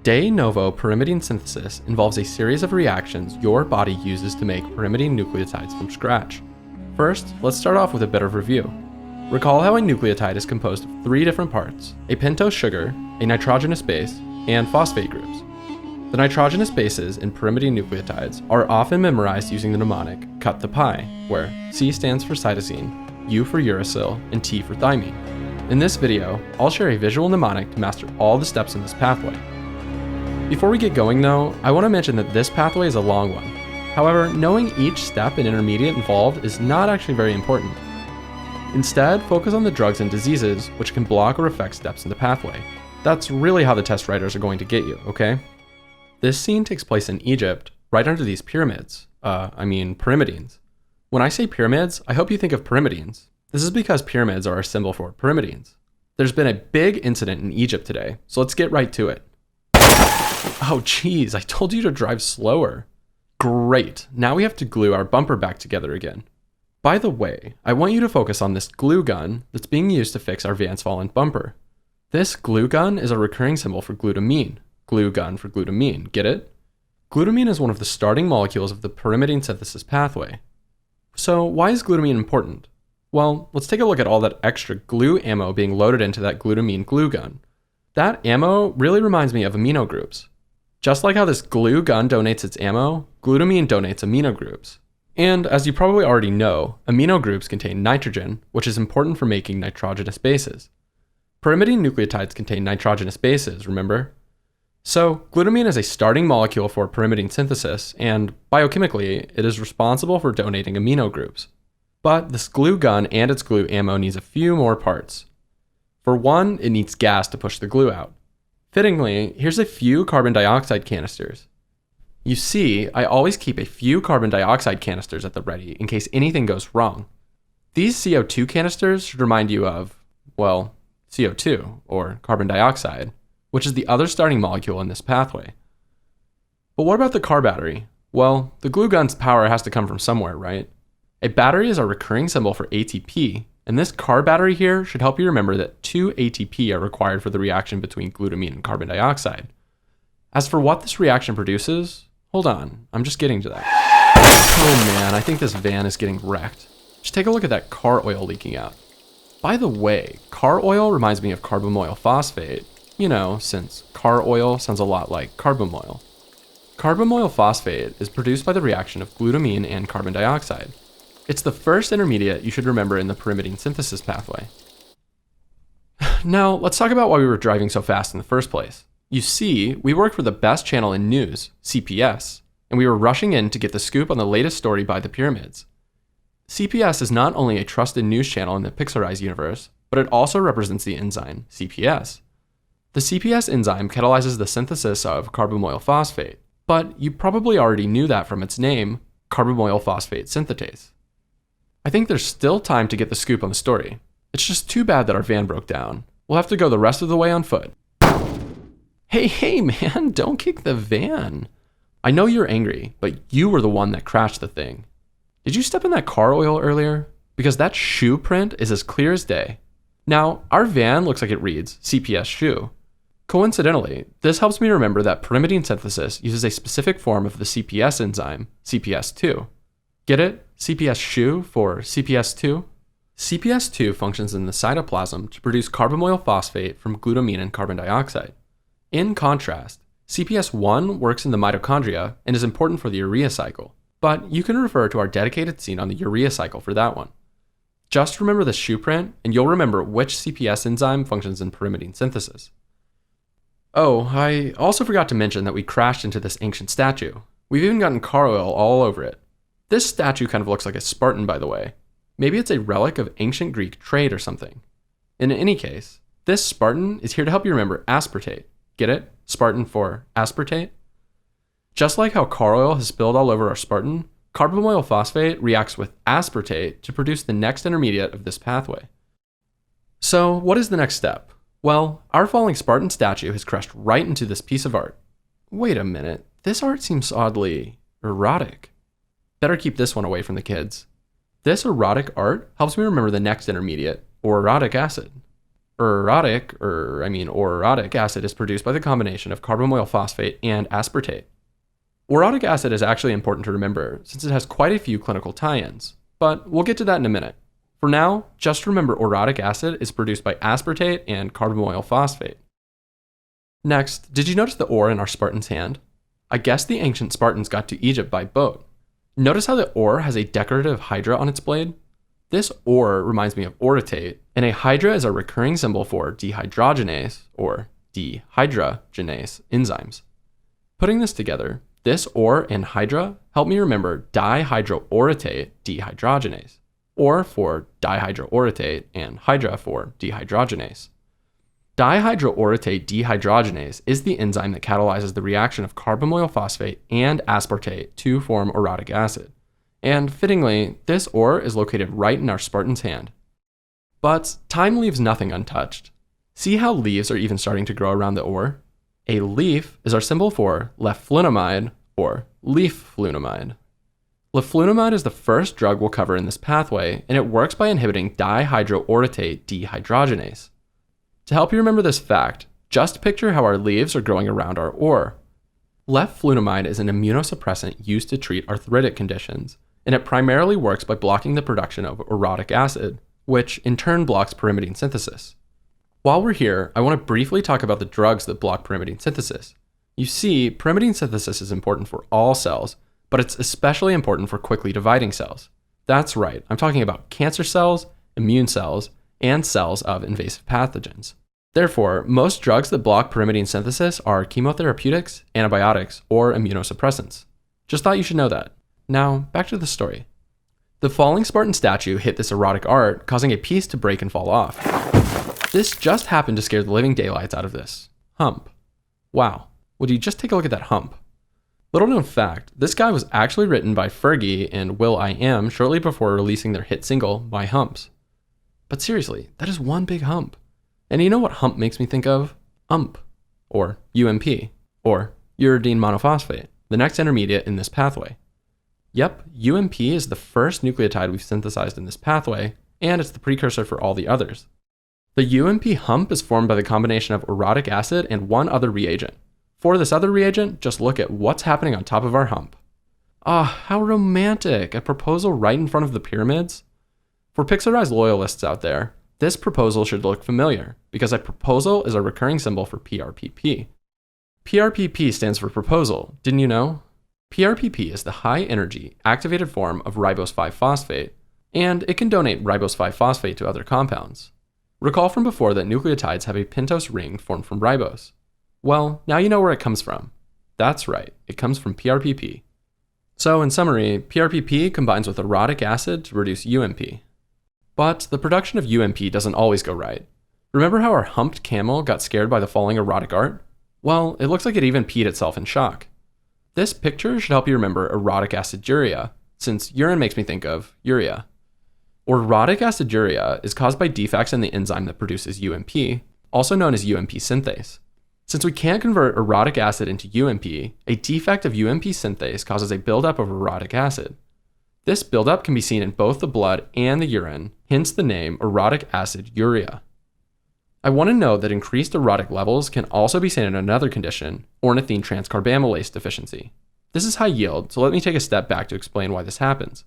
De novo pyrimidine synthesis involves a series of reactions your body uses to make pyrimidine nucleotides from scratch. First, let's start off with a bit of review. Recall how a nucleotide is composed of 3 different parts: a pentose sugar, a nitrogenous base, and phosphate groups. The nitrogenous bases in pyrimidine nucleotides are often memorized using the mnemonic cut to pi, where C stands for cytosine, U for uracil, and T for thymine. In this video, I'll share a visual mnemonic to master all the steps in this pathway. Before we get going though, I want to mention that this pathway is a long one. However, knowing each step and intermediate involved is not actually very important. Instead, focus on the drugs and diseases which can block or affect steps in the pathway. That's really how the test writers are going to get you, okay? This scene takes place in Egypt, right under these pyramids. Pyrimidines. When I say pyramids, I hope you think of pyrimidines. This is because pyramids are a symbol for pyrimidines. There's been a big incident in Egypt today, so let's get right to it. Oh geez, I told you to drive slower. Great, now we have to glue our bumper back together again. By the way, I want you to focus on this glue gun that's being used to fix our van's fallen bumper. This glue gun is a recurring symbol for glutamine. Glue gun for glutamine, get it? Glutamine is one of the starting molecules of the pyrimidine synthesis pathway. So why is glutamine important? Well, let's take a look at all that extra glue ammo being loaded into that glutamine glue gun. That ammo really reminds me of amino groups. Just like how this glue gun donates its ammo, glutamine donates amino groups. And as you probably already know, amino groups contain nitrogen, which is important for making nitrogenous bases. Pyrimidine nucleotides contain nitrogenous bases, remember? So, glutamine is a starting molecule for pyrimidine synthesis, and biochemically, it is responsible for donating amino groups. But this glue gun and its glue ammo needs a few more parts. For one, it needs gas to push the glue out. Fittingly, here's a few carbon dioxide canisters. You see, I always keep a few carbon dioxide canisters at the ready in case anything goes wrong. These CO2 canisters should remind you of, well, CO2, or carbon dioxide, which is the other starting molecule in this pathway. But what about the car battery? Well, the glue gun's power has to come from somewhere, right? A battery is a recurring symbol for ATP, and this car battery here should help you remember that 2 ATP are required for the reaction between glutamine and carbon dioxide. As for what this reaction produces, hold on, I'm just getting to that. Oh man, I think this van is getting wrecked. Just take a look at that car oil leaking out. By the way, car oil reminds me of carbamoyl phosphate, since car oil sounds a lot like carbamoyl. Carbamoyl phosphate is produced by the reaction of glutamine and carbon dioxide. It's the first intermediate you should remember in the pyrimidine synthesis pathway. Now, let's talk about why we were driving so fast in the first place. You see, we work for the best channel in news, CPS, and we were rushing in to get the scoop on the latest story by the pyramids. CPS is not only a trusted news channel in the Pixarized universe, but it also represents the enzyme CPS. The CPS enzyme catalyzes the synthesis of carbamoyl phosphate, but you probably already knew that from its name, carbamoyl phosphate synthetase. I think there's still time to get the scoop on the story. It's just too bad that our van broke down. We'll have to go the rest of the way on foot. Hey man, don't kick the van. I know you're angry, but you were the one that crashed the thing. Did you step in that car oil earlier? Because that shoe print is as clear as day. Now, our van looks like it reads CPS shoe. Coincidentally, this helps me remember that pyrimidine synthesis uses a specific form of the CPS enzyme, CPS2. Get it? CPS shoe for CPS2? CPS2 functions in the cytoplasm to produce carbamoyl phosphate from glutamine and carbon dioxide. In contrast, CPS1 works in the mitochondria and is important for the urea cycle, but you can refer to our dedicated scene on the urea cycle for that one. Just remember the shoe print and you'll remember which CPS enzyme functions in pyrimidine synthesis. Oh, I also forgot to mention that we crashed into this ancient statue. We've even gotten car oil all over it. This statue kind of looks like a Spartan, by the way. Maybe it's a relic of ancient Greek trade or something. In any case, this Spartan is here to help you remember aspartate. Get it? Spartan for aspartate? Just like how car oil has spilled all over our Spartan, carbamoyl phosphate reacts with aspartate to produce the next intermediate of this pathway. So, what is the next step? Well, our falling Spartan statue has crashed right into this piece of art. Wait a minute, this art seems oddly erotic. Better keep this one away from the kids. This erotic art helps me remember the next intermediate, orotic acid. Orotic acid is produced by the combination of carbamoyl phosphate and aspartate. Orotic acid is actually important to remember since it has quite a few clinical tie-ins, but we'll get to that in a minute. For now, just remember orotic acid is produced by aspartate and carbamoyl phosphate. Next, did you notice the ore in our Spartan's hand? I guess the ancient Spartans got to Egypt by boat. Notice how the ore has a decorative hydra on its blade? This ore reminds me of orotate, and a hydra is a recurring symbol for dehydrogenase, or dehydrogenase, enzymes. Putting this together, this ore and hydra help me remember dihydroorotate dehydrogenase, or for dihydroorotate and hydra for dehydrogenase. Dihydroorotate dehydrogenase is the enzyme that catalyzes the reaction of carbamoyl phosphate and aspartate to form orotic acid. And fittingly, this ore is located right in our Spartan's hand. But time leaves nothing untouched. See how leaves are even starting to grow around the ore? A leaf is our symbol for leflunomide or leaf flunomide. Leflunomide is the first drug we'll cover in this pathway, and it works by inhibiting dihydroorotate dehydrogenase. To help you remember this fact, just picture how our leaves are growing around our ore. Leflunomide is an immunosuppressant used to treat arthritic conditions, and it primarily works by blocking the production of orotic acid, which in turn blocks pyrimidine synthesis. While we're here, I want to briefly talk about the drugs that block pyrimidine synthesis. You see, pyrimidine synthesis is important for all cells, but it's especially important for quickly dividing cells. That's right, I'm talking about cancer cells, immune cells, and cells of invasive pathogens. Therefore, most drugs that block pyrimidine synthesis are chemotherapeutics, antibiotics, or immunosuppressants. Just thought you should know that. Now, back to the story. The falling Spartan statue hit this erotic art, causing a piece to break and fall off. This just happened to scare the living daylights out of this hump. Wow, would you just take a look at that hump? Little known fact, this guy was actually written by Fergie and will.i.am shortly before releasing their hit single, My Humps. But seriously, that is one big hump. And you know what hump makes me think of? UMP, or UMP, or uridine monophosphate, the next intermediate in this pathway. Yep, UMP is the first nucleotide we've synthesized in this pathway, and it's the precursor for all the others. The UMP hump is formed by the combination of orotic acid and one other reagent. For this other reagent, just look at what's happening on top of our hump. Ah, how romantic, a proposal right in front of the pyramids. For Pixarized loyalists out there, this proposal should look familiar, because a proposal is a recurring symbol for PRPP. PRPP stands for proposal, didn't you know? PRPP is the high-energy, activated form of ribose 5-phosphate, and it can donate ribose 5-phosphate to other compounds. Recall from before that nucleotides have a pentose ring formed from ribose. Well, now you know where it comes from. That's right, it comes from PRPP. So in summary, PRPP combines with orotic acid to produce UMP. But the production of UMP doesn't always go right. Remember how our humped camel got scared by the falling erotic art? Well, it looks like it even peed itself in shock. This picture should help you remember orotic aciduria, since urine makes me think of urea. Orotic aciduria is caused by defects in the enzyme that produces UMP, also known as UMP synthase. Since we can't convert orotic acid into UMP, a defect of UMP synthase causes a buildup of orotic acid. This buildup can be seen in both the blood and the urine, hence the name orotic aciduria. I want to note that increased orotic levels can also be seen in another condition, ornithine transcarbamylase deficiency. This is high yield, so let me take a step back to explain why this happens.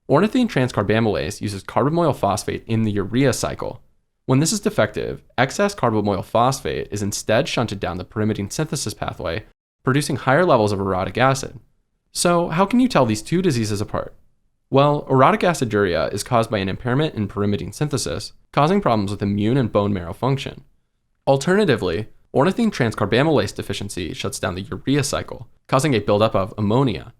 Ornithine transcarbamylase uses carbamoyl phosphate in the urea cycle. When this is defective, excess carbamoyl phosphate is instead shunted down the pyrimidine synthesis pathway, producing higher levels of orotic acid. So how can you tell these two diseases apart? Well, orotic aciduria is caused by an impairment in pyrimidine synthesis, causing problems with immune and bone marrow function. Alternatively, ornithine transcarbamylase deficiency shuts down the urea cycle, causing a buildup of ammonia.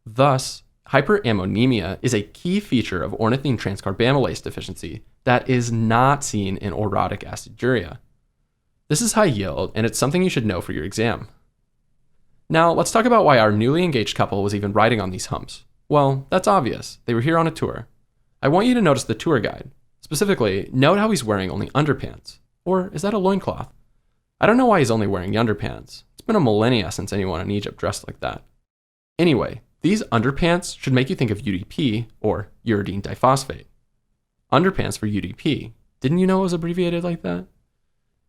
Thus, hyperammonemia is a key feature of ornithine transcarbamylase deficiency that is not seen in orotic aciduria. This is high yield, and it's something you should know for your exam. Now, let's talk about why our newly engaged couple was even riding on these humps. Well, that's obvious. They were here on a tour. I want you to notice the tour guide. Specifically, note how he's wearing only underpants. Or is that a loincloth? I don't know why he's only wearing underpants. It's been a millennia since anyone in Egypt dressed like that. Anyway, these underpants should make you think of UDP, or uridine diphosphate. Underpants for UDP. Didn't you know it was abbreviated like that?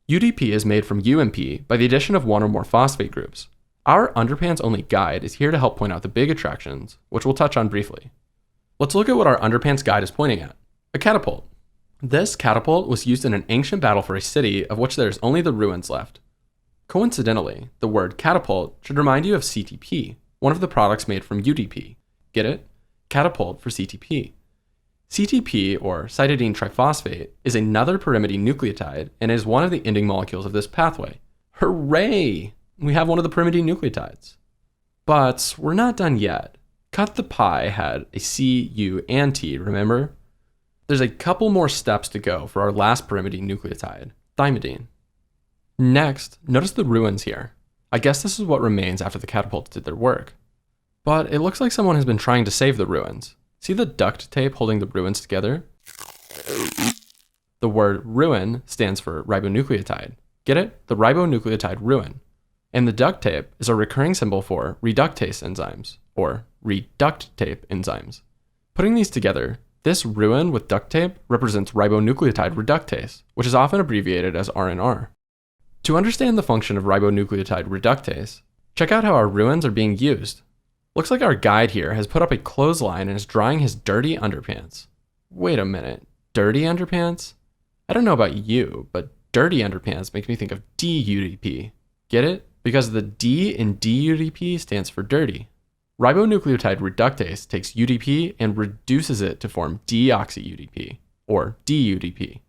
UDP is made from UMP by the addition of one or more phosphate groups. Our underpants only guide is here to help point out the big attractions, which we'll touch on briefly. Let's look at what our underpants guide is pointing at. A catapult. This catapult was used in an ancient battle for a city of which there's only the ruins left. Coincidentally, the word catapult should remind you of CTP, one of the products made from UDP. Get it? Catapult for CTP. CTP, or cytidine triphosphate, is another pyrimidine nucleotide and is one of the ending molecules of this pathway. Hooray! We have one of the pyrimidine nucleotides. But we're not done yet. Cut the Pie had a C, U, and T, remember? There's a couple more steps to go for our last pyrimidine nucleotide, thymidine. Next, notice the ruins here. I guess this is what remains after the catapults did their work. But it looks like someone has been trying to save the ruins. See the duct tape holding the ruins together? The word ruin stands for ribonucleotide. Get it? The ribonucleotide ruin. And the duct tape is a recurring symbol for reductase enzymes, or reduct tape enzymes. Putting these together, this ruin with duct tape represents ribonucleotide reductase, which is often abbreviated as RNR. To understand the function of ribonucleotide reductase, check out how our ruins are being used. Looks like our guide here has put up a clothesline and is drying his dirty underpants. Wait a minute, dirty underpants? I don't know about you, but dirty underpants make me think of DUDP. Get it? Because the D in DUDP stands for dirty. Ribonucleotide reductase takes UDP and reduces it to form deoxy-UDP, or DUDP.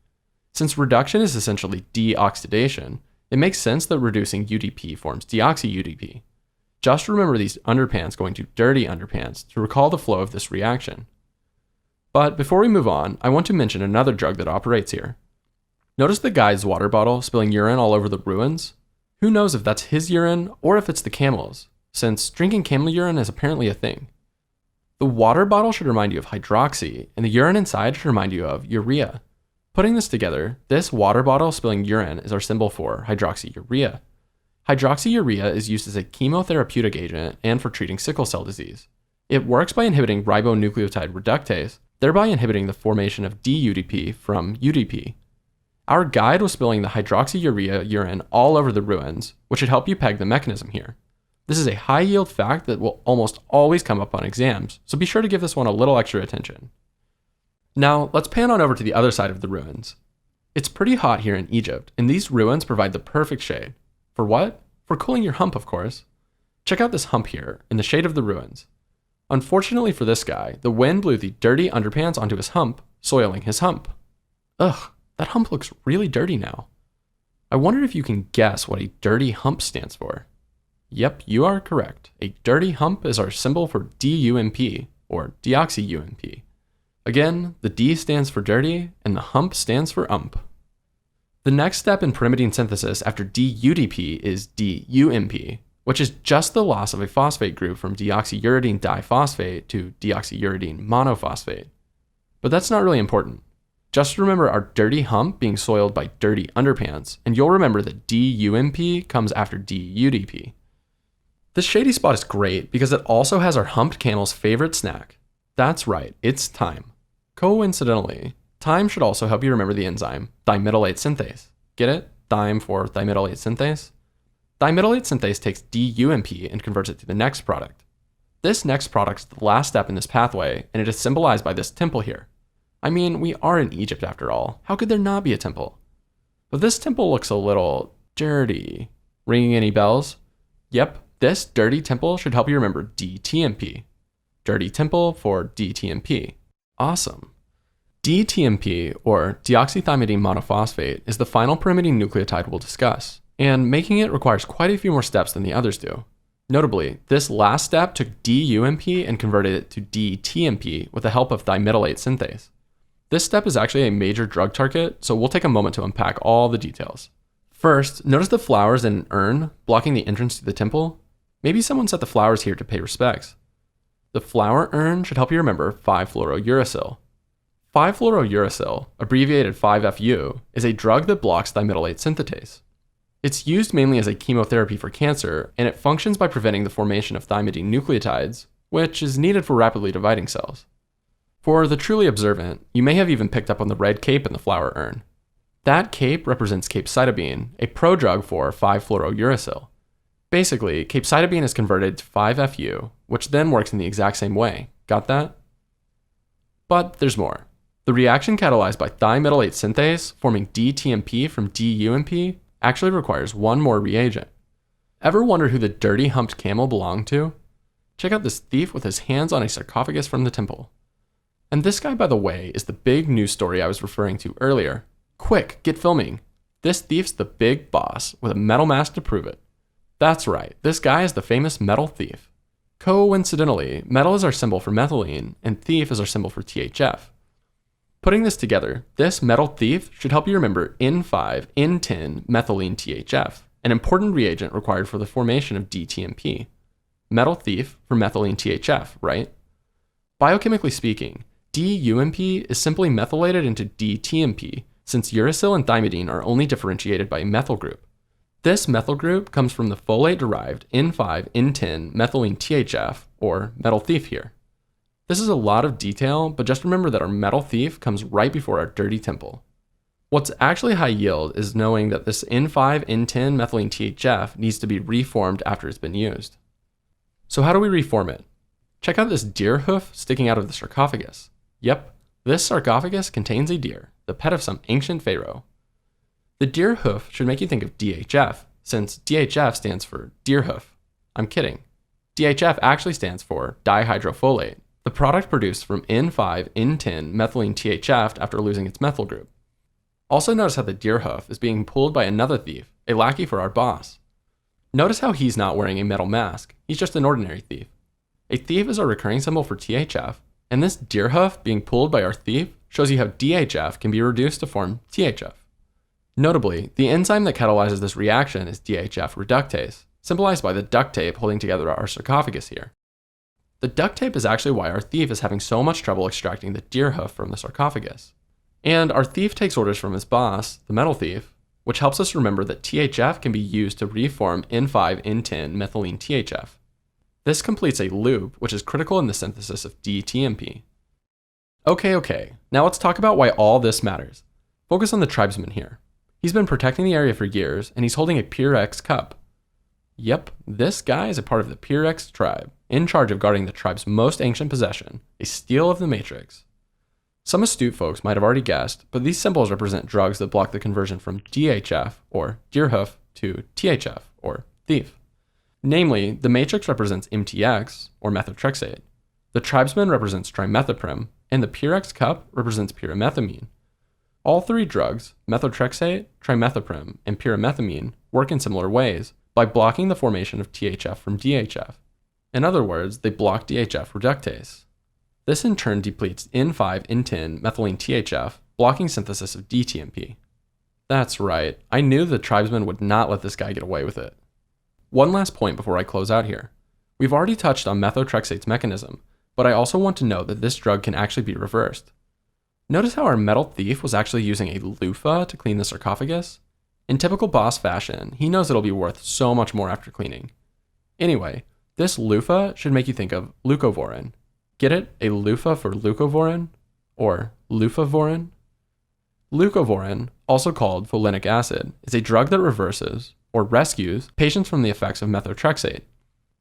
Since reduction is essentially deoxidation, it makes sense that reducing UDP forms deoxy-UDP. Just remember these underpants going to dirty underpants to recall the flow of this reaction. But before we move on, I want to mention another drug that operates here. Notice the guy's water bottle spilling urine all over the ruins? Who knows if that's his urine or if it's the camel's, since drinking camel urine is apparently a thing. The water bottle should remind you of hydroxy, and the urine inside should remind you of urea. Putting this together, this water bottle spilling urine is our symbol for hydroxyurea. Hydroxyurea is used as a chemotherapeutic agent and for treating sickle cell disease. It works by inhibiting ribonucleotide reductase, thereby inhibiting the formation of DUDP from UDP. Our guide was spilling the hydroxyurea urine all over the ruins, which should help you peg the mechanism here. This is a high-yield fact that will almost always come up on exams, so be sure to give this one a little extra attention. Now, let's pan on over to the other side of the ruins. It's pretty hot here in Egypt, and these ruins provide the perfect shade. For what? For cooling your hump, of course. Check out this hump here, in the shade of the ruins. Unfortunately for this guy, the wind blew the dirty underpants onto his hump, soiling his hump. Ugh, that hump looks really dirty now. I wonder if you can guess what a dirty hump stands for. Yep, you are correct. A dirty hump is our symbol for DUMP, or deoxy-UMP. Again, the D stands for dirty, and the hump stands for ump. The next step in pyrimidine synthesis after DUDP is DUMP, which is just the loss of a phosphate group from deoxyuridine diphosphate to deoxyuridine monophosphate. But that's not really important. Just remember our dirty hump being soiled by dirty underpants, and you'll remember that DUMP comes after DUDP. This shady spot is great because it also has our humped camel's favorite snack. That's right, it's thyme. Coincidentally, thyme should also help you remember the enzyme thymidylate synthase. Get it? Thyme for thymidylate synthase? Thymidylate synthase takes DUMP and converts it to the next product. This next product is the last step in this pathway, and it is symbolized by this temple here. I mean, we are in Egypt after all. How could there not be a temple? But this temple looks a little dirty. Ringing any bells? Yep, this dirty temple should help you remember DTMP. Dirty temple for DTMP. Awesome. DTMP, or deoxythymidine monophosphate, is the final pyrimidine nucleotide we'll discuss, and making it requires quite a few more steps than the others do. Notably, this last step took DUMP and converted it to DTMP with the help of thymidylate synthase. This step is actually a major drug target, so we'll take a moment to unpack all the details. First, notice the flowers in an urn blocking the entrance to the temple. Maybe someone set the flowers here to pay respects. The flower urn should help you remember 5-fluorouracil. 5-fluorouracil, abbreviated 5-FU, is a drug that blocks thymidylate synthetase. It's used mainly as a chemotherapy for cancer, and it functions by preventing the formation of thymidine nucleotides, which is needed for rapidly dividing cells. For the truly observant, you may have even picked up on the red cape in the flower urn. That cape represents capecitabine, a prodrug for 5-fluorouracil. Basically, capecitabine is converted to 5-FU, which then works in the exact same way. Got that? But there's more. The reaction catalyzed by thimetallate synthase, forming DTMP from DUMP, actually requires one more reagent. Ever wonder who the dirty humped camel belonged to? Check out this thief with his hands on a sarcophagus from the temple. And this guy, by the way, is the big news story I was referring to earlier. Quick, get filming. This thief's the big boss, with a metal mask to prove it. That's right, this guy is the famous metal thief. Coincidentally, metal is our symbol for methylene, and thief is our symbol for THF. Putting this together, this metal thief should help you remember N5N10 methylene THF, an important reagent required for the formation of DTMP. Metal thief for methylene THF, right? Biochemically speaking, DUMP is simply methylated into DTMP, since uracil and thymidine are only differentiated by a methyl group. This methyl group comes from the folate-derived N5N10 methylene THF, or metal thief here. This is a lot of detail, but just remember that our metal thief comes right before our dirty temple. What's actually high yield is knowing that this N5N10 methylene THF needs to be reformed after it's been used. So how do we reform it? Check out this deer hoof sticking out of the sarcophagus. Yep, this sarcophagus contains a deer, the pet of some ancient pharaoh. The deer hoof should make you think of DHF, since DHF stands for deer hoof. I'm kidding. DHF actually stands for dihydrofolate, the product produced from N5N10 methylene THF after losing its methyl group. Also notice how the deer hoof is being pulled by another thief, a lackey for our boss. Notice how he's not wearing a metal mask, he's just an ordinary thief. A thief is our recurring symbol for THF, and this deer hoof being pulled by our thief shows you how DHF can be reduced to form THF. Notably, the enzyme that catalyzes this reaction is DHF reductase, symbolized by the duct tape holding together our sarcophagus here. The duct tape is actually why our thief is having so much trouble extracting the deer hoof from the sarcophagus. And our thief takes orders from his boss, the metal thief, which helps us remember that THF can be used to reform N5N10 methylene THF. This completes a loop, which is critical in the synthesis of DTMP. Okay, now let's talk about why all this matters. Focus on the tribesman here. He's been protecting the area for years, and he's holding a Pyrex cup. Yep, this guy is a part of the Pyrex tribe, in charge of guarding the tribe's most ancient possession, a steel of the matrix. Some astute folks might have already guessed, but these symbols represent drugs that block the conversion from DHF, or deer hoof, to THF, or thief. Namely, the matrix represents MTX, or methotrexate. The tribesman represents trimethoprim, and the Pyrex cup represents pyrimethamine. All three drugs, methotrexate, trimethoprim, and pyrimethamine, work in similar ways by blocking the formation of THF from DHF. In other words, they block DHF reductase. This in turn depletes N5N10 methylene THF, blocking synthesis of DTMP. That's right, I knew the tribesman would not let this guy get away with it. One last point before I close out here. We've already touched on methotrexate's mechanism, but I also want to note that this drug can actually be reversed. Notice how our metal thief was actually using a loofah to clean the sarcophagus? In typical boss fashion, he knows it'll be worth so much more after cleaning. Anyway, this loofah should make you think of leucovorin. Get it? A loofah for leucovorin? Or leucovorin? Leucovorin, also called folinic acid, is a drug that reverses, or rescues, patients from the effects of methotrexate.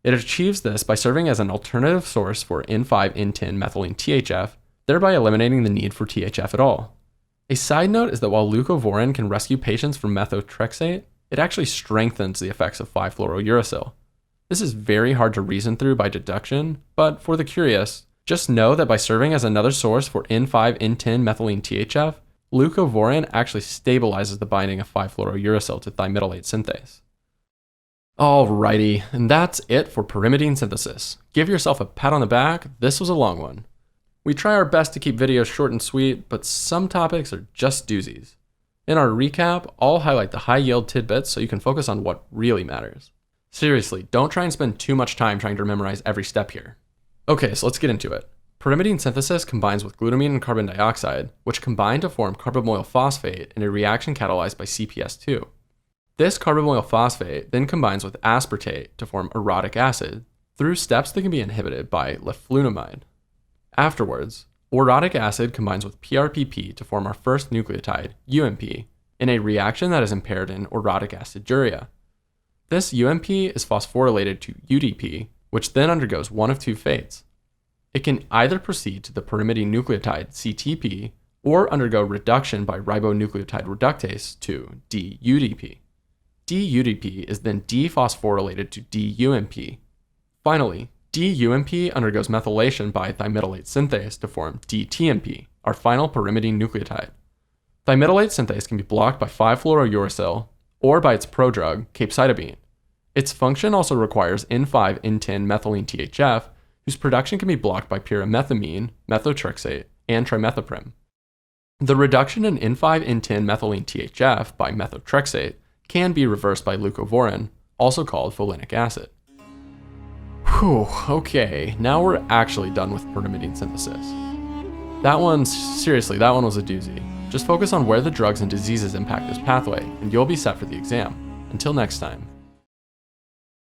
It achieves this by serving as an alternative source for N5N10 methylene THF, thereby eliminating the need for THF at all. A side note is that while leucovorin can rescue patients from methotrexate, it actually strengthens the effects of 5-fluorouracil. This is very hard to reason through by deduction, but for the curious, just know that by serving as another source for N5N10 methylene THF, leucovorin actually stabilizes the binding of 5-fluorouracil to thymidylate synthase. Alrighty, and that's it for pyrimidine synthesis. Give yourself a pat on the back, this was a long one. We try our best to keep videos short and sweet, but some topics are just doozies. In our recap, I'll highlight the high yield tidbits so you can focus on what really matters. Seriously, don't try and spend too much time trying to memorize every step here. Okay, so let's get into it. Pyrimidine synthesis combines with glutamine and carbon dioxide, which combine to form carbamoyl phosphate in a reaction catalyzed by CPS2. This carbamoyl phosphate then combines with aspartate to form orotic acid through steps that can be inhibited by leflunomide. Afterwards, orotic acid combines with PRPP to form our first nucleotide, UMP, in a reaction that is impaired in orotic aciduria. This UMP is phosphorylated to UDP, which then undergoes one of two fates. It can either proceed to the pyrimidine nucleotide CTP or undergo reduction by ribonucleotide reductase to DUDP. DUDP is then dephosphorylated to DUMP. Finally, DUMP undergoes methylation by thymidylate synthase to form DTMP, our final pyrimidine nucleotide. Thymidylate synthase can be blocked by 5-fluorouracil or by its prodrug, capecitabine. Its function also requires N5-N10 methylene THF, whose production can be blocked by pyrimethamine, methotrexate, and trimethoprim. The reduction in N5-N10 methylene THF by methotrexate can be reversed by leucovorin, also called folinic acid. Whew, okay, now we're actually done with pyrimidine synthesis. That one was a doozy. Just focus on where the drugs and diseases impact this pathway, and you'll be set for the exam. Until next time.